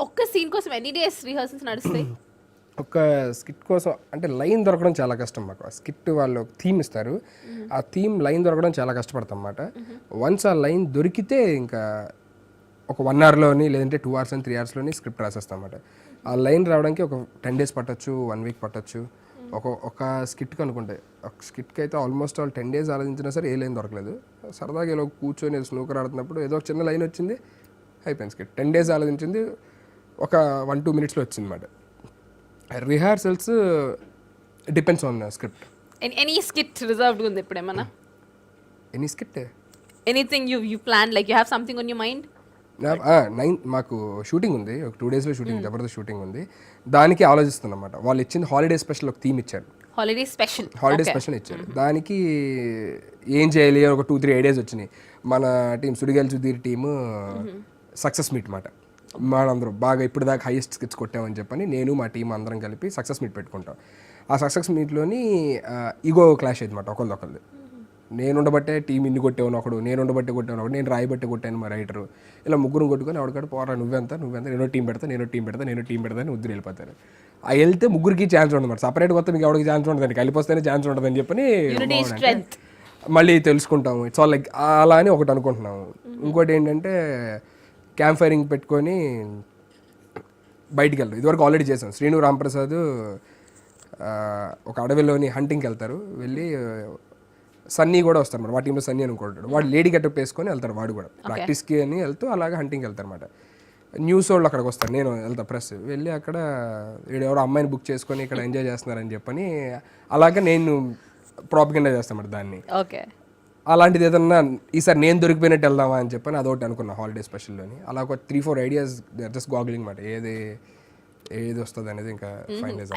ఒక్క సీన్ కోసం ఎన్ని డేస్ రిహర్సల్స్ నడుస్తాయి? ఒక స్కిట్ కోసం అంటే లైన్ దొరకడం చాలా కష్టం మాకు. ఆ స్కిట్ వాళ్ళు థీమ్ ఇస్తారు, ఆ థీమ్ లైన్ దొరకడం చాలా కష్టపడతాం అన్నమాట. వన్స్ ఆ లైన్ దొరికితే ఇంకా ఒక 1 అవర్లోని లేదంటే 2 అవర్స్ అని 3 అవర్స్లోని స్క్రిప్ట్ రాసేస్తాం అన్నమాట. ఆ లైన్ రావడానికి ఒక 10 డేస్ పట్టొచ్చు, 1 వీక్ పట్టొచ్చు. ఒక స్కిట్కి అనుకుంటే ఒక స్కిట్కి అయితే ఆల్మోస్ట్ 10 డేస్ ఆలోచించినా సరే ఏ లైన్ దొరకలేదు. సరదాగా ఇలా కూర్చొని స్నూకర్ ఆడుతున్నప్పుడు ఏదో ఒక చిన్న లైన్ వచ్చింది, అయిపోయింది స్కిట్. 10 డేస్ ఆలోచించింది ఒక 1-2 మినిట్స్లో వచ్చింది అన్నమాట. Rehearsals depends on script. Any skit reserved ఉంది ఇప్పుడు ఏమన్నా? Any skit anything you plan, like you have something on your mind? మాకు షూటింగ్ ఉంది, ఒక 2 డేస్లో షూటింగ్, జబర్దస్త్ షూటింగ్ ఉంది. దానికి ఆలోచిస్తున్నాం అన్నమాట. వాళ్ళు ఇచ్చింది హాలిడే స్పెషల్, ఒక థీమ్ ఇచ్చారు, హాలిడే స్పెషల్ ఇచ్చారు. దానికి ఏం చేయాలి ఒక 2-3 ఐడియాస్ వచ్చినాయి. మన team Sudigali Sudheer team success meet మాట. మనందరం బాగా ఇప్పుడు దాకా హైయెస్ట్ స్కిట్స్ కొట్టామని చెప్పని నేను మా టీం అందరం కలిపి సక్సెస్ మీట్ పెట్టుకుంటాం. ఆ సక్సెస్ మీట్లోని ఈగో క్లాష్ అయింది మాట ఒకళ్ళది. నేను ఉండబట్టే టీం ఇన్ని కొట్టేవాను ఒకడు, నేను ఉండబట్టే కొట్టాను ఒకడు, నేను రాయబట్టే కొట్టాను మా రైటరు. ఇలా ముగ్గురు కొట్టుకొని ఎవరికాడు పోరా నువ్వెంత నేనో టీం పెడతా అని ఉద్దురు వెళ్ళిపోతారు. ఆ వెళ్తే ముగ్గురికి ఛాన్స్ ఉండదు మాట. సపరేట్ కొత్త మీకు ఎవరికి ఛాన్స్ ఉండదు, కలిపొస్తేనే ఛాన్స్ ఉండదని చెప్పని మళ్ళీ తెలుసుకుంటాము. ఇట్స్ ఆల్ లైక్ అలా అని ఒకటి అనుకుంటున్నాము. ఇంకోటి ఏంటంటే క్యాంప్ ఫైరింగ్ పెట్టుకొని బయటికి వెళ్తాం. ఇదివరకు ఆల్రెడీ చేసాం. శ్రీను రాంప్రసాద్ ఒక అడవిలోని హంటింగ్కి వెళ్తారు. వెళ్ళి సన్నీ కూడా వస్తారు అన్నమాట. వాటి టీంలో సన్నీ అనుకుంటాడు. వాడు లేడీ గెటప్ వేసుకొని వెళ్తారు. వాడు కూడా ప్రాక్టీస్కి అని వెళ్తూ అలాగే హంటింగ్కి వెళ్తారు అనమాట. న్యూస్ వాళ్ళు అక్కడికి వస్తారు, నేను వెళ్తా ప్రెస్ వెళ్ళి అక్కడ ఎవరో అమ్మాయిని బుక్ చేసుకొని ఇక్కడ ఎంజాయ్ చేస్తున్నారని చెప్పని అలాగే నేను ప్రాపగెండా చేస్తాను అన్నమాట దాన్ని. ఓకే, అలాంటిది ఏదన్నా ఈసారి నేను దొరికిపోయినట్టు వెళ్దామా అని చెప్పని అదొకటి అనుకున్నా హాలిడే స్పెషల్లోని. అలా ఒక 3-4 ఐడియాస్ జస్ట్ గాగ్లింగ్ మాట, ఏది వస్తుంది అనేది ఇంకా ఫైనలైజ్.